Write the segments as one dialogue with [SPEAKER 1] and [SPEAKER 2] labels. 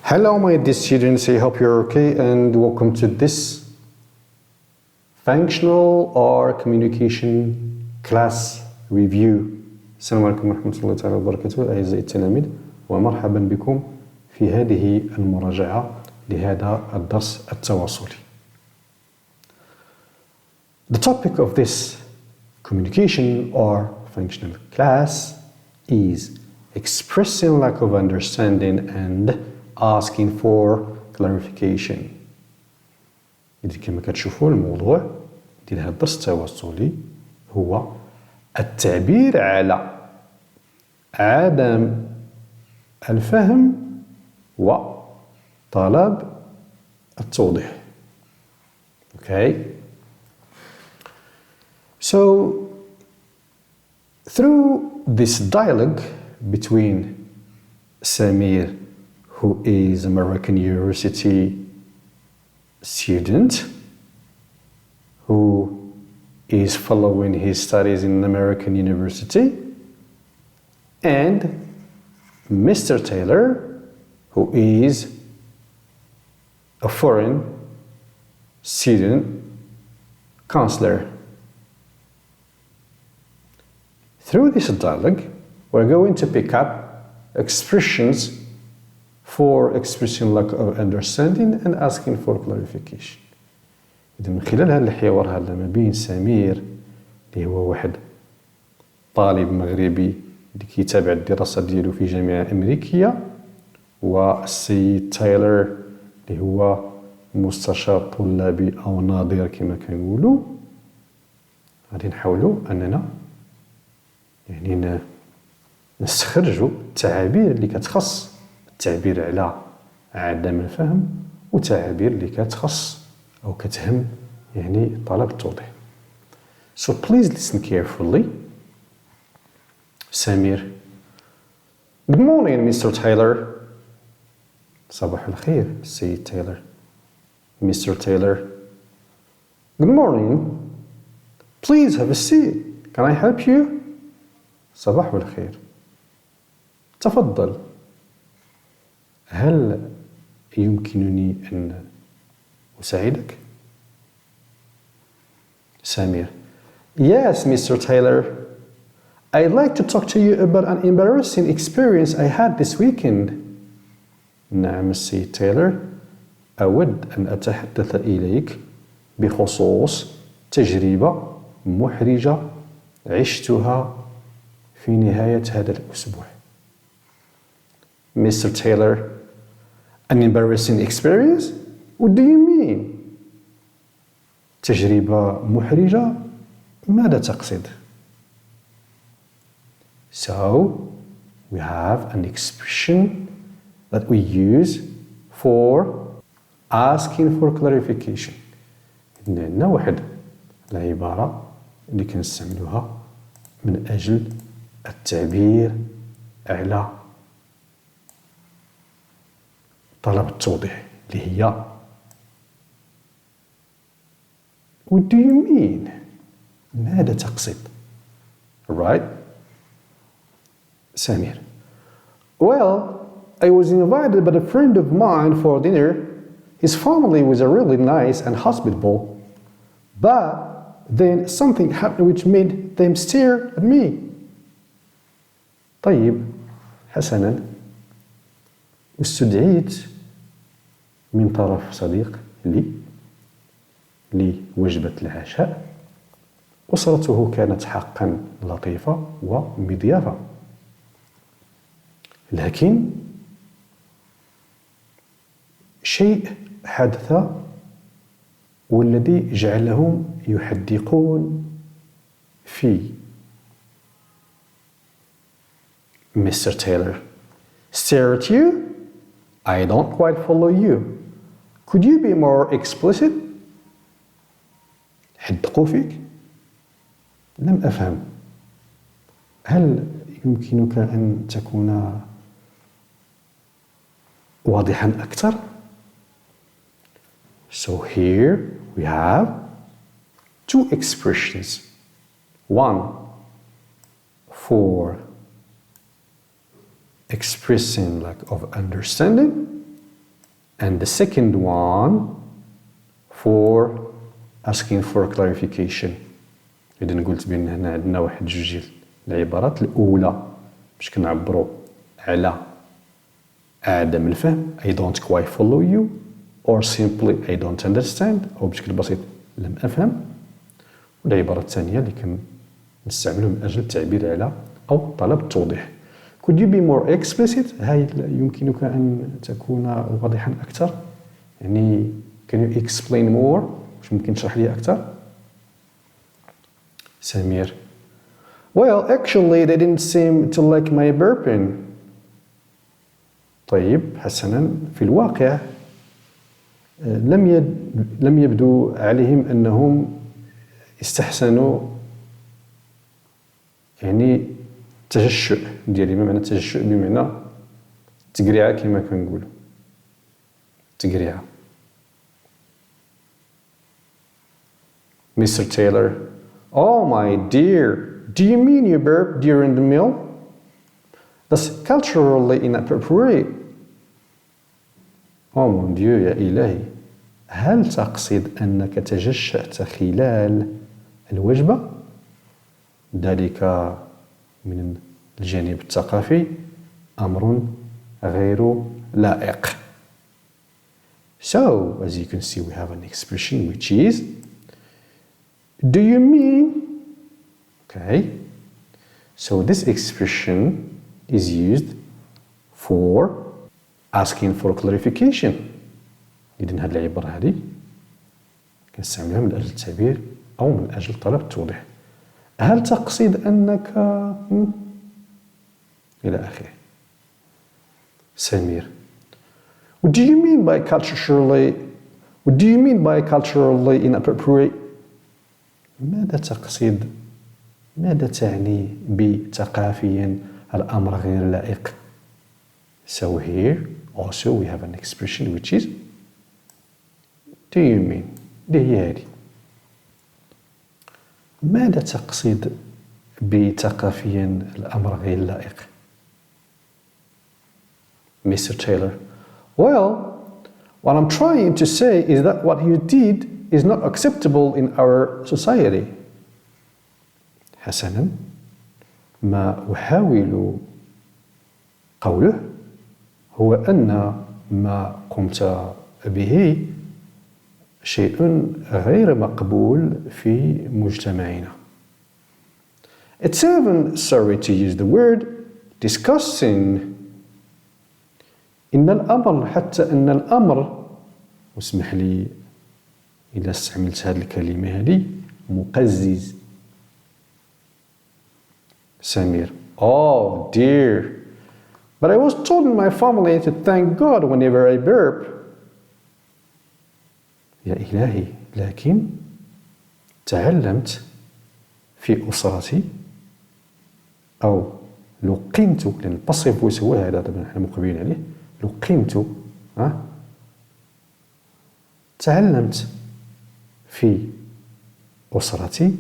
[SPEAKER 1] Hello my dear students, I hope you're okay and welcome to this functional or communication class review. السلام عليكم ورحمة الله تعالى وبركاته أعزائي التلاميذ ومرحبا بكم في هذه المراجعة لهذا الدرس التواصلي. The topic of this communication or functional class is expressing lack of understanding and asking for clarification. إذا كما كتشوفوا الموضوع ديال هذا الدرس التواصلي هو التعبير على عدم الفهم وطلب التوضيح. Okay? So, through this dialogue between Samir, who is an American University student, who is following his studies in an American University, and Mr. Taylor, who is a foreign student counselor. Through this dialogue, we're going to pick up expressions for expressing lack of understanding and asking for clarification. إذا من خلال هذا الحوار هذا ما بين سمير اللي هو واحد طالب مغربي اللي كيتابع الدراسة ديالو في جامعة أمريكية والسيد تايلر اللي هو مستشار طلابي أو ناظر كما كنقولوا، غادي نحاولوا أننا يعني نستخرجوا التعابير اللي كتخص التعبير على عدم الفهم وتعابير اللي كتخص أو كتهم يعني طلب التوضيح. So please listen carefully. Samir. Good morning, Mr. Taylor. صباح الخير, السيد Taylor. Mr. Taylor. Good morning. Please have a seat. Can I help you? صباح الخير. تفضل. هل يمكنني أن أساعدك؟ سمير. Yes, Mr. Taylor. I'd like to talk to you about an embarrassing experience I had this weekend. نعم السيد تايلر. أود أن أتحدث إليك بخصوص تجربة محرجة عشتها في نهاية هذا الأسبوع. Mr. Taylor, an embarrassing experience? What do you mean? تجربة محرجة؟ ماذا تقصد؟ So, we have an expression that we use for asking for clarification. عندنا واحد العبارة اللي كنستعملوها من أجل التعبير على طلب التوضيح اللي هي What do you mean? ماذا تقصد؟ Right? Samir. Well, I was invited by a friend of mine for dinner. His family was really nice and hospitable. But then something happened which made them stare at me. طيب حسنا استدعيت من طرف صديق لي لوجبة العشاء. أسرته كانت حقا لطيفة ومضيافة، لكن شيء حدث والذي جعلهم يحدقون في. Mr. Taylor. Stare at you? I don't quite follow you. Could you be more explicit? حدقوا فيك؟ لم أفهم. هل يمكنك أن تكون واضحا أكثر؟ So here we have two expressions. One for expressing lack of understanding, and the second one for asking for clarification. إذا قلت بأن هنا عندنا واحد جوج العبارات الأولى باش كنعبروا على عدم الفهم I don't quite follow you or simply I don't understand أو بشكل بسيط لم أفهم. والعبارة الثانية اللي كنستعملها من أجل التعبير على أو طلب التوضيح. Could you be more explicit؟ هل يمكنك أن تكون واضحا أكثر؟ يعني can you explain more؟ مش ممكن تشرح لي أكثر؟ سمير Well, actually they didn't seem to like my burping. طيب حسنا في الواقع لم يبدو عليهم أنهم استحسنوا يعني التجشؤ ديالي. ما معنى التجشؤ؟ بمعنى التقريعة كما كنقولوا التقريعة. Mr. Taylor Oh my dear, do you mean you burp during the meal? That's culturally inappropriate. Oh mon Dieu يا إلهي، هل تقصد أنك تجشأت خلال الوجبة؟ ذلك من الجانب الثقافي أمر غير لائق. So, as you can see, we have an expression which is Do you mean? Okay. So this expression is used for asking for clarification. إذن هذه العبارة هذه كنستعملها من أجل التعبير أو من أجل طلب التوضيح. هل تقصد أنك إلى آخره. سمير What do you mean by culturally inappropriate? ماذا تعني بثقافيا الأمر غير لائق؟ So here also we have an expression which is do you mean؟ اللي هي هذه. ماذا تقصد بثقافيا الأمر غير لائق؟ Mr. Taylor Well, what I'm trying to say is that what you did is not acceptable in our society. حسناً ما أحاول قوله هو أن ما قمت به شيء غير مقبول في مجتمعنا. It's even sorry to use the word disgusting. إن الأمر حتى أن الأمر واسمح لي إذا استعملت هذه الكلمة هذه مقزز. سمير Oh dear But I was told in my family to thank God whenever I burp. يا إلهي لكن تعلمت في أسرتي أو لقنت لأن الباسيف فويس هو هذا طبعا احنا مقبلين عليه لقنت تعلمت في أسرتي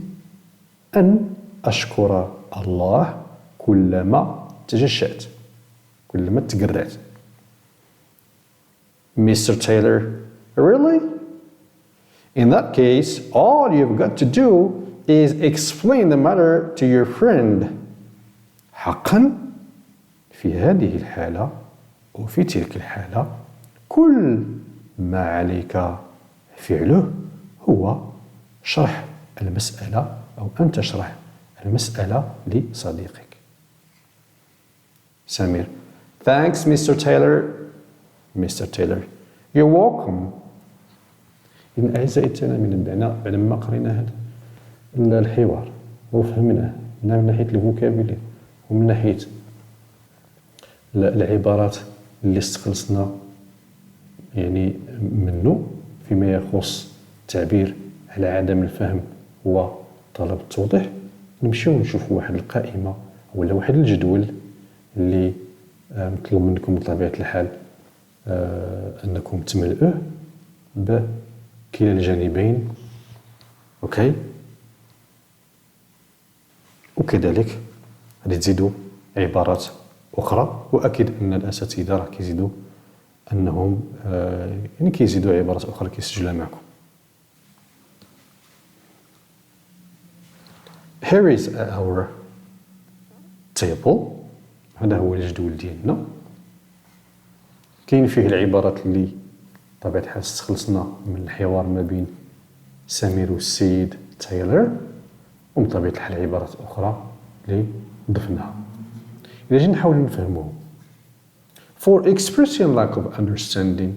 [SPEAKER 1] أن أشكر الله كلما تجشأت كلما تقرعت. Mr. Taylor Really? In that case, all you've got to do is explain the matter to your friend. حقا في هذه الحالة وفي تلك الحالة كل ما عليك فعله هو شرح المسألة أو أن تشرح المسألة لصديقك. سمير Thanks, Mr. Taylor. Mr. Taylor You're welcome. إن أعزائي التلاميذ بعد ما قرينا هذا الحوار وفهمناه من ناحية الفوكابيلير ومن ناحية العبارات اللي استخلصنا يعني منه فيما يخص التعبير على عدم الفهم وطلب التوضيح نمشيو نشوف واحد القائمة ولا واحد الجدول اللي مطلوب منكم بطبيعة الحال أنكم تملئوه بكلا الجانبين. أوكي وكذلك غادي تزيدوا عبارات أخرى وأكيد أن الأساتذة راه كيزيدوا أنهم يعني كيزيدوا عبارات أخرى كيسجلها معكم. Here is our table. هذا هو الجدول ديالنا. كاين فيه العبارات اللي بطبيعة الحال استخلصنا من الحوار ما بين سمير والسيد تايلر، وبطبيعة الحال عبارات أخرى اللي ضفناها. إذا جينا نحاول نفهموهم. For expressing lack of understanding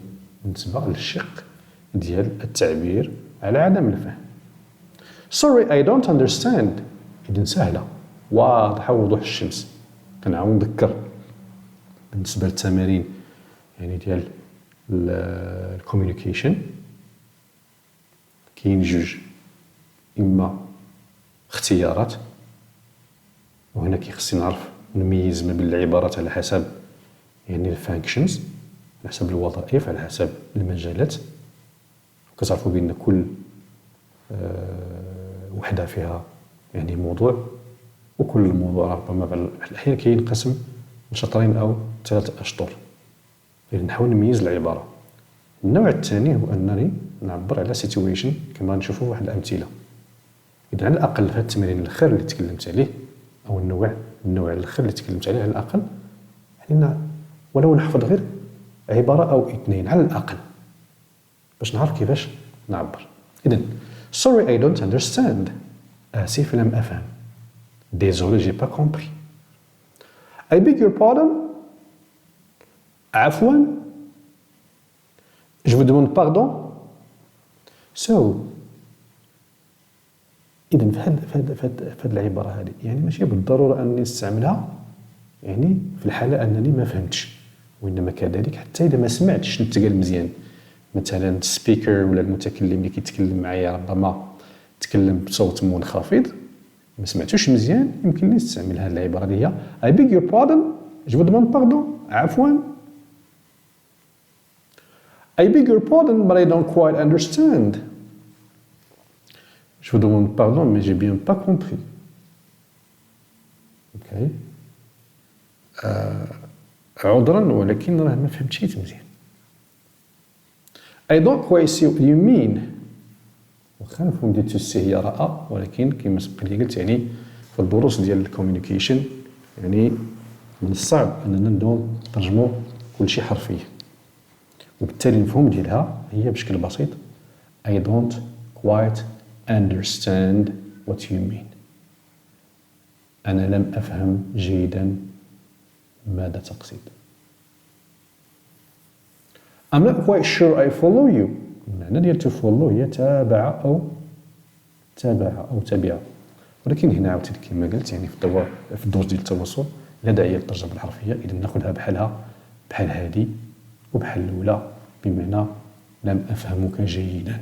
[SPEAKER 1] بالنسبة للشق ديال التعبير على عدم الفهم. Sorry I don't understand. إذن سهلة واضحة وضوح الشمس. كنعاود نذكر بالنسبة للتمارين يعني ديال الكوميونيكيشن كاين جوج، إما اختيارات، وهنا كيخصني نعرف نميز ما بين العبارات على حسب يعني الفانكشنز، على حسب الوظائف، على حسب المجالات. وكتعرفوا بأن كل وحدة فيها يعني موضوع، وكل موضوع ربما بعض الأحيان كينقسم لشطرين أو 3 أشطر. يعني نحاول نميز العبارة. النوع الثاني هو أنني نعبر على سيتويشن كما نشوفوا واحد الأمثلة. إذا على الأقل في هذا التمرين الأخير اللي تكلمت عليه، أو النوع الأخير اللي تكلمت عليه، على الأقل يعني ولو نحفظ غير عبارة أو 2 على الأقل باش نعرف كيفاش نعبر. إذن sorry I don't understand. آسف لم أفهم. Désolé j'ai pas compris. I beg your pardon. عفوا. Je vous demande pardon. So إذن في هذه العبارة هذه يعني ماشي بالضرورة أنني نستعملها يعني في الحالة أنني ما فهمتش، وإنما كذلك حتى إذا ما سمعتش شنو تقال مزيان. مثلا السبيكر ولا المتكلم اللي كيتكلم معايا ربما تكلم بصوت منخفض ما سمعتوش مزيان، يمكن لي نستعمل هذه العبارة اللي هي I beg your pardon. Je vous demande pardon. عفوا. I beg your pardon but I don't quite understand. Je vous demande pardon mais j'ai bien pas compris. Okay. عذرا ولكن راه ما فهمتش مزيان. I don't quite see what you mean. واخا نفهم ديال السي هي راء، ولكن كما سبق لي قلت يعني في الدروس ديال الكوميونيكيشن يعني من الصعب اننا ندوم نترجموا كل شيء حرفيا، وبالتالي المفهوم ديالها هي بشكل بسيط I don't quite understand what you mean. أنا لم أفهم جيدا ماذا تقصد. I'm not quite sure I follow you. المعنى ديال to follow هي تابع أو تبع، ولكن هنا عاوتاني كما قلت يعني في الدروس ديال التواصل لا داعي للترجمة الحرفية. إذا ناخذها بحال هذه وبحال الأولى بمعنى لم أفهمك جيدا.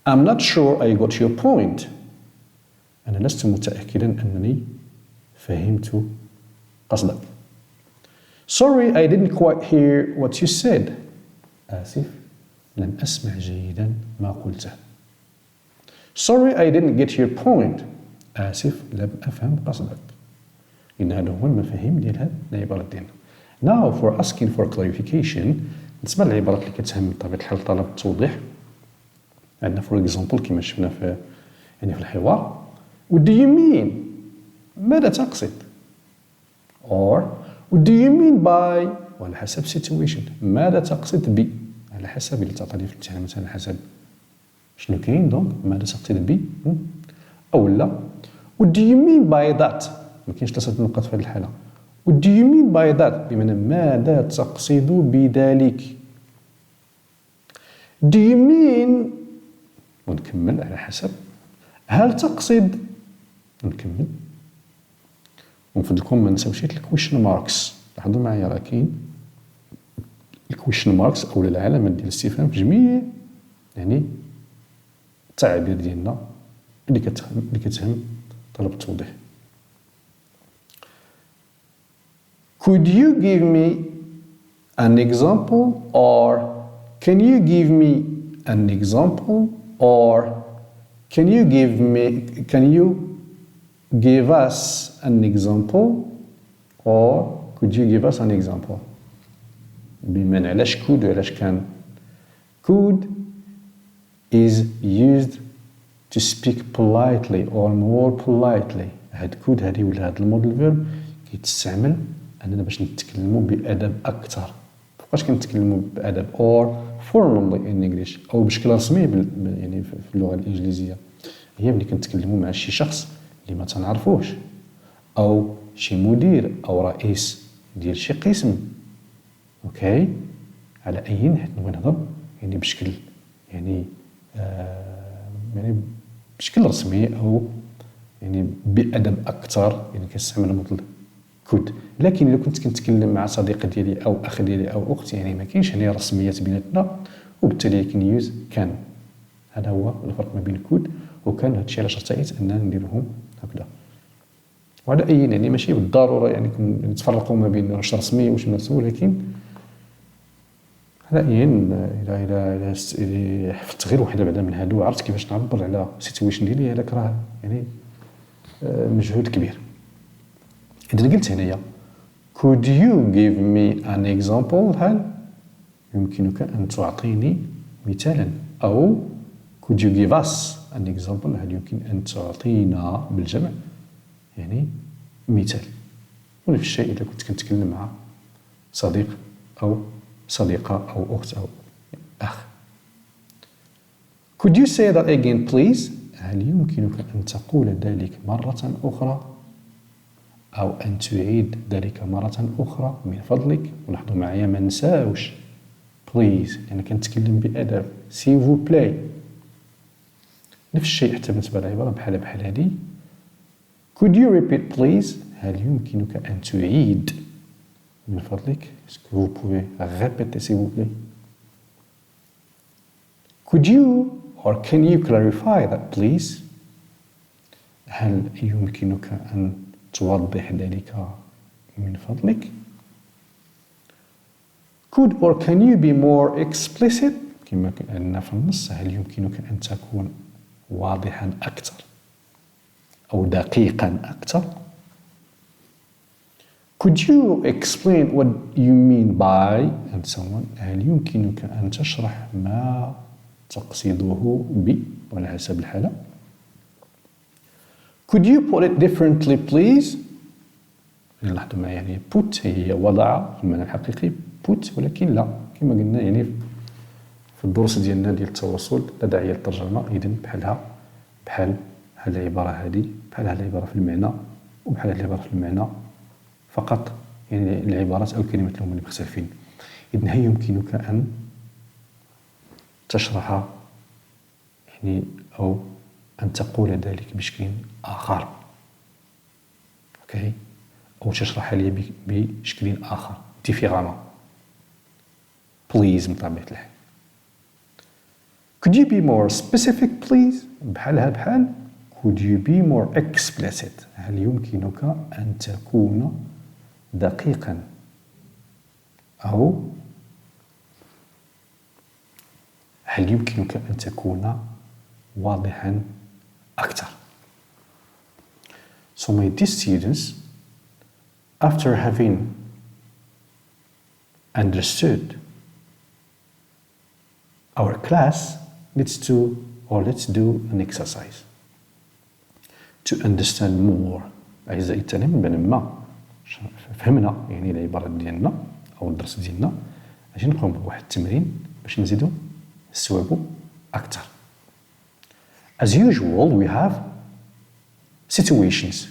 [SPEAKER 1] I'm not sure I got your point. أنا لست متأكدا أنني فهمت قصدك. Sorry I didn't quite hear what you said. آسف لم أسمع جيدا ما قلته. Sorry I didn't get your point. آسف لم أفهم قصدك. إن هذا هو المفاهيم ديال هذه العبارات ديالنا. Now for asking for clarification بالنسبة للعبارات اللي كتهم بطبيعة الحال طلب التوضيح، عندنا for example كما شفنا في الحوار What do you mean؟ ماذا تقصد؟ Or What do you mean by؟ وعلى حسب situation ماذا تقصد ب؟ على حسب اللي تعطيني في الامتحان مثلا على حسب شنو كاين دونك ماذا تقصد ب؟ أو لا What do you mean by that؟ ما كاينش 3 نقاط في هذه الحالة. What do you mean by that؟ بمعنى ماذا تقصد بذلك؟ Do you mean ونكمل على حسب هل تقصد نكمل ونفضلكم ما نساوش الكويشن ماركس. لاحظوا معايا راه كاين الكويشن ماركس او العلامات ديال الاستفهام في جميع يعني التعابير ديالنا اللي كتهم طلب التوضيح. Could you give me an example or can you give me an example or can you give us an example or could you give us an example؟ بمعنى علاش could وعلاش كان. could is used to speak politely or more politely. هاد could هادي ولا هاد الموديل فيرب كيتستعمل اننا باش نتكلموا بادب اكثر. فوقاش كنتكلموا بادب or formally in English او بشكل رسمي يعني في اللغه الانجليزيه، هي ملي كنتكلموا مع شي شخص اللي ما تنعرفوش او شي مدير او رئيس ديال شي قسم. اوكي، على اي حيت نبغي نهضر يعني بشكل يعني يعني بشكل رسمي او يعني بادب اكثر، يعني كنستعمل الموديل كود. لكن الا كنت كنتكلم مع صديق ديالي او اخ ديالي او اخت، يعني ما كاينش هنا رسميات بيناتنا، وبالتالي كنيوز كان. هذا هو الفرق ما بين كود وكان. هادشي علاش ارتأيت اننا نديرهم هكذا. وعلى اي يعني ماشي بالضروره يعني نتفرقوا ما بين واش رسمي واش مرسوم، ولكن على اي الا حفظت غير وحده بعدا من هادو عرفت كيفاش نعبر على السيتويشن ديالي، هذاك راه يعني مجهود كبير. اذا قلت هنايا could you give me an example، هل يمكنك ان تعطيني مثالا، او could you give us an example، هل يمكن ان تعطينا بالجمع يعني مثال. ونفس الشيء اذا كنت كنتكلم مع صديق او صديقه او اخت او اخ. could you say that again please، هل يمكنك ان تقول ذلك مرة اخرى، أو أن تعيد ذلك مرة أخرى من فضلك. ولاحظوا معايا ما نساوش بليز لأن كنتكلم بأدب، سي فو بلاي. نفس الشيء حتى بالنسبة للعبارة بحال هذه could you repeat please، هل يمكنك أن تعيد من فضلك. est-ce que vous pouvez répéter s'il vous plaît. could you or can you clarify that please، هل يمكنك أن توضح ذلك من فضلك. could or can you be more explicit، كما قلنا في النص هل يمكنك أن تكون واضحا أكثر أو دقيقا أكثر. could you explain what you mean by and so on، هل يمكنك أن تشرح ما تقصده ب، وعلى حسب الحالة. could you put it differently please، لاحظوا معايا يعني put هي وضع في المعنى الحقيقي put، ولكن لا كما قلنا يعني في الدروس ديالنا ديال التواصل لا داعي للترجمة. إذن بحال العبارة هذه بحال العبارة في المعنى وبحال العبارة في المعنى فقط، يعني العبارات أو الكلمات هما اللي مختلفين. إذن هل يمكنك أن تشرح يعني أو أن تقول ذلك بشكل آخر. أوكي، أو تشرح لي بشكل آخر différemment please من طبيعة الحال. could you be more specific please، بحال could you be more explicit، هل يمكنك أن تكون دقيقا أو هل يمكنك أن تكون واضحا أكثر. So my dear students, after having understood our class, let's do an exercise to understand more. أعزائي التلاميذ بينما فهمنا يعني العبارة ديالنا أو الدرس ديالنا، أجي نقوم بواحد التمرين باش نزيدو نستوعبو أكثر. As usual, we have situations.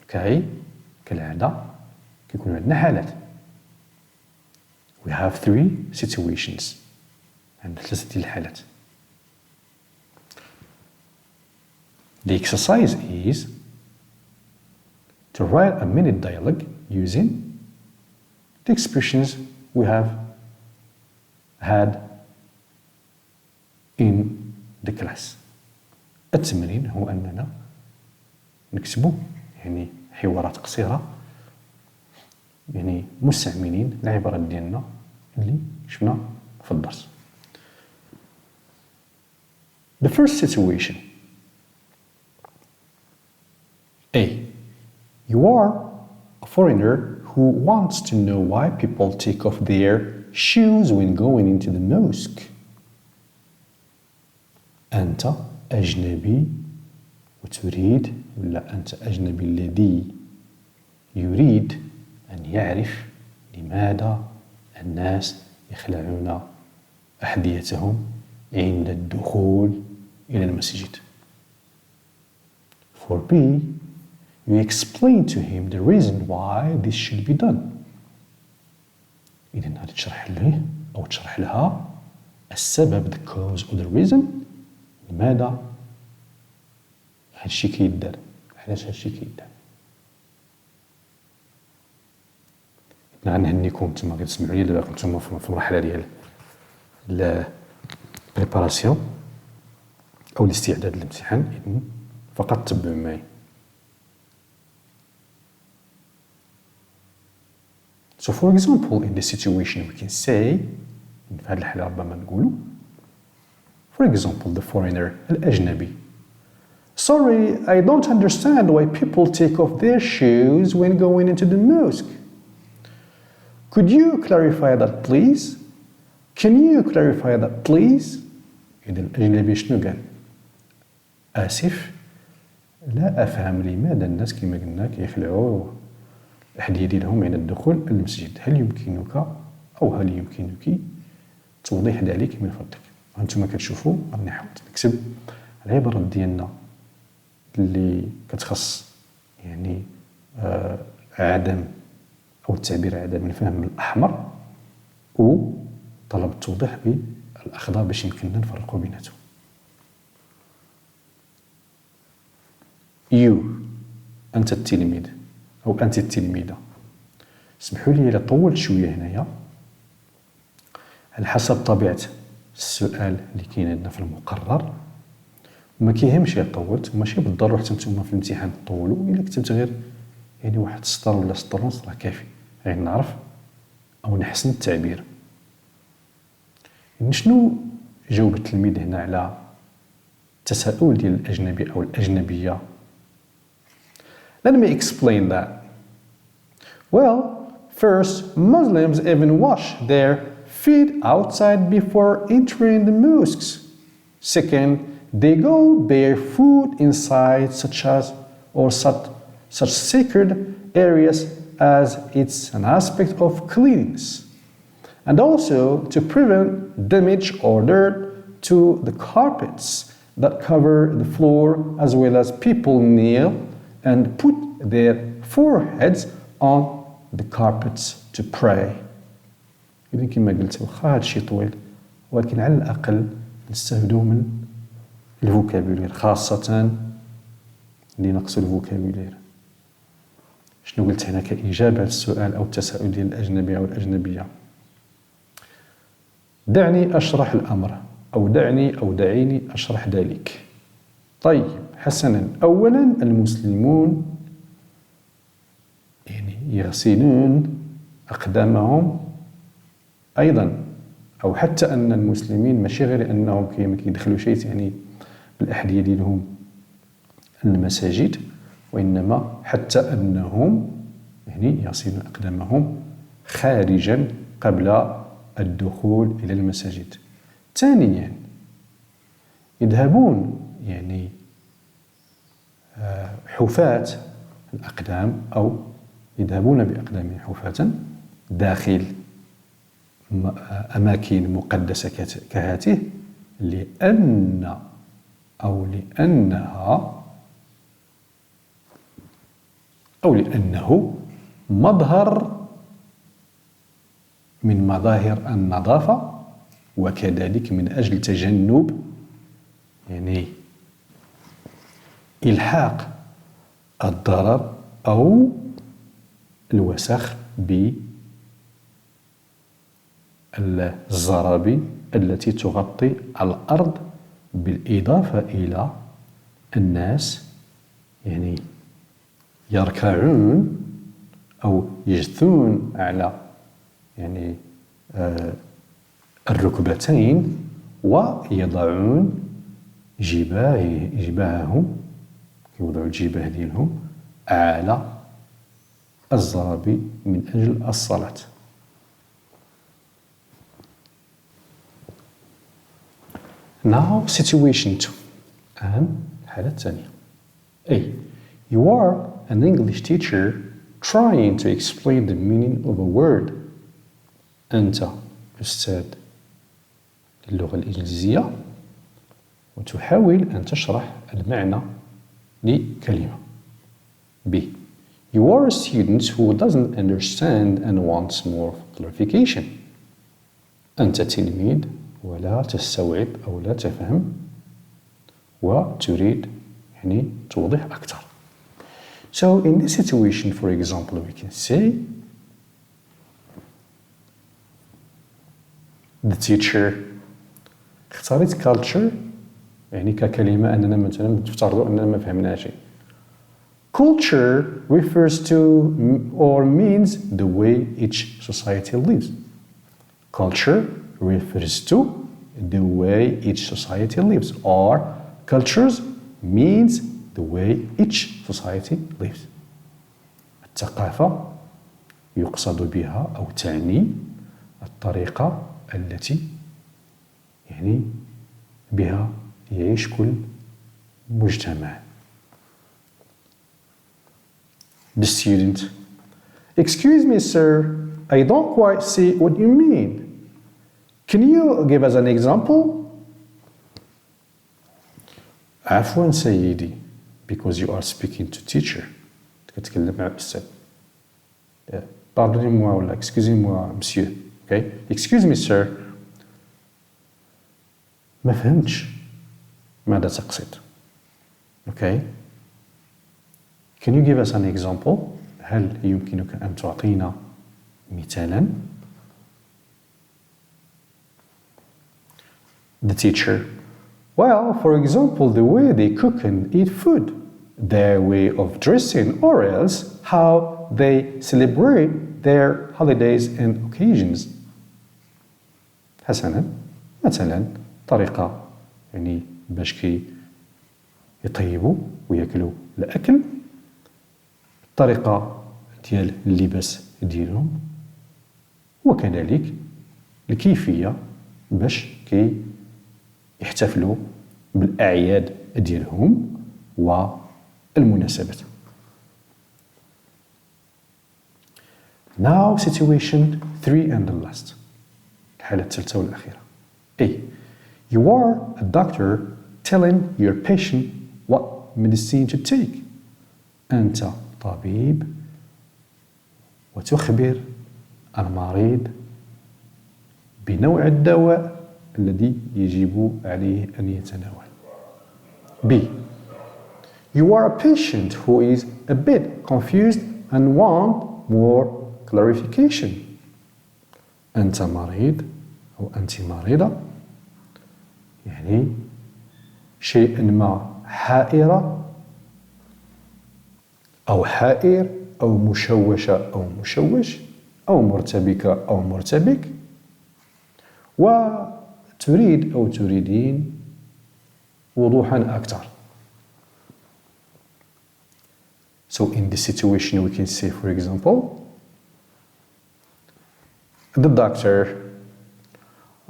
[SPEAKER 1] Okay, كالعادة كيكون عندنا حالات. We have 3 situations. عندنا 3 ديال الحالات. The exercise is to write a minute dialogue using the expressions we have had in the class. التمرين هو أننا نكتبوا يعني حوارات قصيرة يعني مستعملين العبارات ديالنا اللي شفنا في الدرس. The first situation. A. You are a foreigner who wants to know why people take off their shoes when going into the mosque. أنت أجنبي وتريد، ولا أنت أجنبي الذي يريد أن يعرف لماذا الناس يخلعون أحذيتهم عند الدخول إلى المسجد. For B, you explain to him the reason why this should be done. إذن هذا تشرح له أو تشرح لها السبب، the cause or the reason، لماذا هادشي كيدار، علاش هادشي كيدار. غنهنيكم نتوما كتسمعوا لي دابا، نتوما في المرحله ديال البريباراسيون او الاستعداد للامتحان، اذن فقط تبعوا معي. So for example, in this situation we can say، في هذه الحالة ربما نقولوا for example the foreigner الأجنبي. Sorry, I don't understand why people take off their shoes when going into the mosque. Could you clarify that please? Can you clarify that please? إذا الأجنبي شنو قال؟ آسف، لا أفهم لماذا الناس كما قلنا كيخلعوا الأحذية ديالهم عند الدخول للمسجد. هل يمكنك أو هل يمكنك توضيح ذلك من فضلك؟ هانتوما كتشوفوا راني نحاول نكتب العبارات ديالنا اللي كتخص يعني عدم أو التعبير عدم الفهم بالأحمر، وطلب التوضيح بالأخضر باش يمكننا نفرقوا بيناتهم. You أنت التلميذ أو أنت التلميذة. اسمحوا لي إلا طولت شوية هنايا على حسب طبيعة السؤال اللي كاين عندنا في المقرر، وما كيهمش إلا طولت، وماشي بالضرورة حتى نتوما في الامتحان تطولوا. إلا كتبت غير يعني واحد سطر ولا سطر ونص راه كافي، غير نعرف أو نحسن التعبير. يعني شنو جاوب التلميذ هنا على التساؤل ديال الأجنبي أو الأجنبية؟ Let me explain that. Well, first, Muslims even wash their feet outside before entering the mosques. Second, they go barefoot inside such sacred areas as it's an aspect of cleanliness, and also to prevent damage or dirt to the carpets that cover the floor, as well as people kneel and put their foreheads on the carpets to pray. إذا كما قلت واخا هادشي طويل، ولكن على الأقل نستفدوا من الفوكابولير، خاصة اللي نقصوا الفوكابولير. شنو قلت هنا كإجابة للسؤال أو التساؤل ديال الأجنبي أو الأجنبية؟ دعني أشرح الأمر، أو دعني أو دعيني أشرح ذلك. طيب حسنا، أولا المسلمون يعني يغسلون أقدامهم أيضا، أو حتى أن المسلمين ماشي غير أنهم ما كيدخلوا شيء يعني بالأحذية ديالهم المساجد، وإنما حتى أنهم يعني يغسلون أقدامهم خارجا قبل الدخول إلى المساجد. ثانيا يذهبون يعني حفاة الأقدام، أو يذهبون بأقدامهم حفاة داخل أماكن مقدسة كهاته، لأن أو لأنها أو لأنه مظهر من مظاهر النظافة، وكذلك من أجل تجنب يعني إلحاق الضرر أو الوسخ بالزرابي التي تغطي الأرض، بالإضافة إلى الناس يعني يركعون أو يجثون على يعني الركبتين، ويضعون جباههم، يوضعوا الجباه ديالهم على الزرابي من أجل الصلاة. Now situation 2 الآن الحالة الثانية. A. You are an English teacher trying to explain the meaning of a word. أنت أستاذ للغة الإنجليزية وتحاول أن تشرح المعنى لكلمة. B. You are a student who doesn't understand and wants more clarification. أنت تلميذ ولا تستوعب أو لا تفهم وتريد توضيح أكثر. So in this situation, for example, we can say the teacher. اختاريت culture ككلمة أننا مثلا تفترضوا أننا ما فهمناها شيء. Culture refers to or means the way each society lives. Culture refers to the way each society lives, or cultures means the way each society lives. الثقافة يقصد بها أو تعني الطريقة التي بها يعيش كل مجتمع. The student. Excuse me, sir, I don't quite see what you mean. Can you give us an example? عفوا سيدي, because you are speaking to teacher. تتكلم مع الأستاذ. Pardonnez-moi ولا excusez-moi, monsieur. Okay? Excuse me, sir. ما فهمتش ماذا تقصد. Okay? Can you give us an example? هل يمكنك أن تعطينا مثالا؟ The teacher. Well, for example, the way they cook and eat food, their way of dressing, or else how they celebrate their holidays and occasions. حسنا، مثلا طريقة باش يطيبوا وياكلوا الأكل، الطريقة ديال اللباس ديالهم، وكذلك الكيفية باش يحتفلوا بالأعياد ديالهم والمناسبات. Now situation 3 and the last. الحالة الثالثة والأخيرة. A. You are a doctor telling your patient what medicine to take. أنت طبيب وتخبر المريض بنوع الدواء الذي يجب عليه أن يتناول. B. You are a patient who is a bit confused and want more clarification. أنت مريض أو أنت مريضة، شيئا ما حائرة أو حائر أو مشوشة أو مشوش أو مرتبكة أو مرتبك، وتريد أو تريدين وضوحا أكثر. So in this situation we can say, for example, the doctor,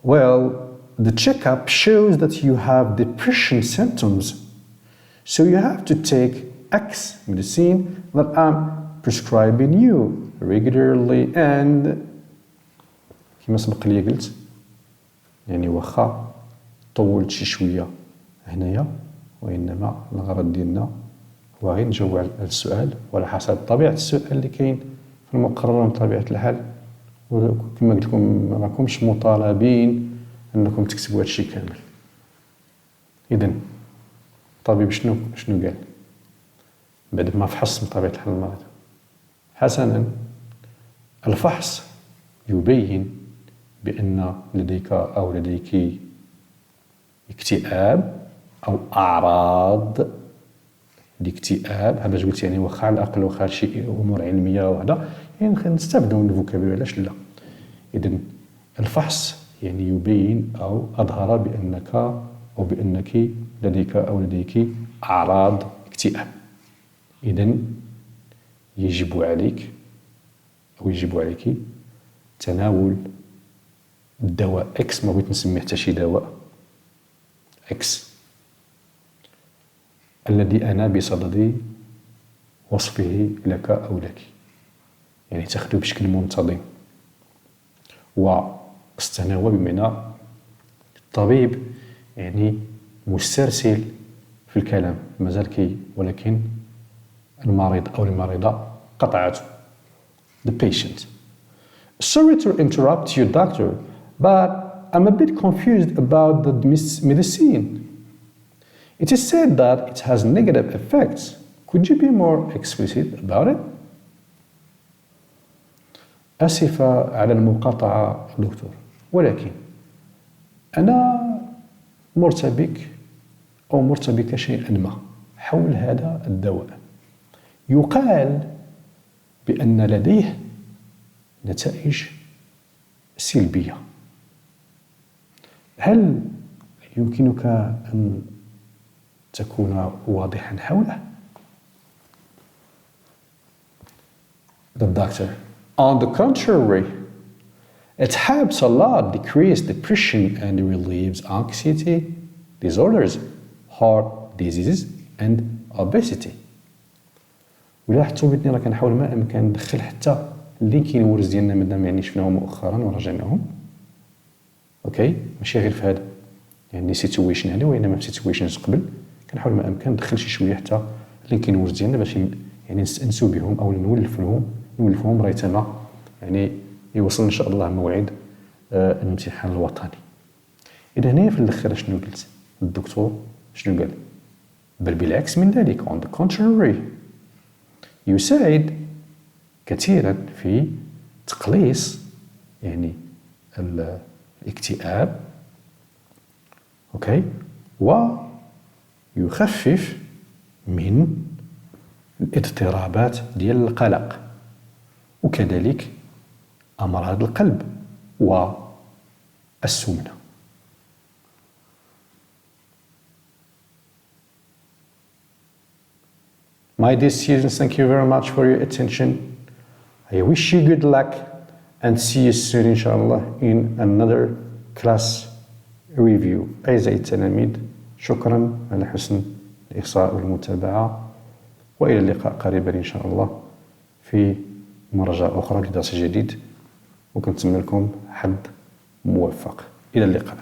[SPEAKER 1] well, the checkup shows that you have depression symptoms, so you have to take X medicine that I'm prescribing you regularly and كما سبق لي قلت واخا طولت شي شوية هنايا، وإنما الغرض ديالنا هو غير نجاوب على السؤال وعلى حسب طبيعة السؤال اللي كاين في المقرر بطبيعة الحال. وكما قلت لكم ما راكمش مطالبين انكم تكتبوا هذا الشيء كامل. اذا الطبيب شنو قال بعد ما فحص بطبيعة الحال المريض؟ حسنا، الفحص يبين بأن لديك أو لديك اكتئاب أو أعراض الاكتئاب. هذا باش قلت واخا على الأقل واخا شي أمور علمية وهذا نستافدوا من الفوكابيولار، علاش لا؟ إذن الفحص يبين أو أظهر بأنك أو بأنك لديك أو لديك أعراض اكتئاب. إذن يجب عليك أو يجب عليك تناول الدواء إكس، ما بغيت نسميه حتى شي دواء إكس الذي أنا بصدد وصفه لك أو لك، يعني تاخذه بشكل منتظم. واستناوى بمعنى الطبيب يعني مسترسل في الكلام مازال ولكن المريض أو المريضة قطعته. The patient: Sorry to interrupt you, doctor, but I'm a bit confused about the medicine. It is said that it has negative effects. Could you be more explicit about it? آسفة على المقاطعة دكتور، ولكن أنا مرتبك شيئا ما حول هذا الدواء. يقال بأن لديه نتائج سلبية. هل يمكنك أن تكون واضحا حوله؟ The doctor: On the contrary, it helps a lot decrease depression and relieves anxiety disorders, heart diseases and obesity. ولا لاحظتوا بأني راه كنحاول ما أمكن ندخل حتى اللينكين وورز ديالنا مادام يعني شفناهم مؤخرا وراجعناهم. اوكي، ماشي غير في هذا يعني سيتويشن هذا، وانما في سيتويشنز قبل كنحاول ما امكن ندخل شي شويه حتى اللينكين وورز ديالنا باش يعني نستانسوا بهم او نولفوهم ريتنا يعني يوصل ان شاء الله موعد الامتحان الوطني. اذا هنا في الاخر شنو قلت الدكتور؟ شنو قال؟ بل بالعكس من ذلك، on the contrary، يساعد كثيرا في تقليص يعني الاكتئاب، اوكي، ويخفف من الاضطرابات ديال القلق، وكذلك امراض القلب والسمنه. My dear students, thank you very much for your attention. I wish you good luck and see you soon inshallah in another class review. أعزائي التلاميذ، شكرا على حسن الإحصاء والمتابعة، وإلى اللقاء قريبا إن شاء الله في مراجعة أخرى لدرس جديد، وكنتمنى لكم حظ موفق. إلى اللقاء.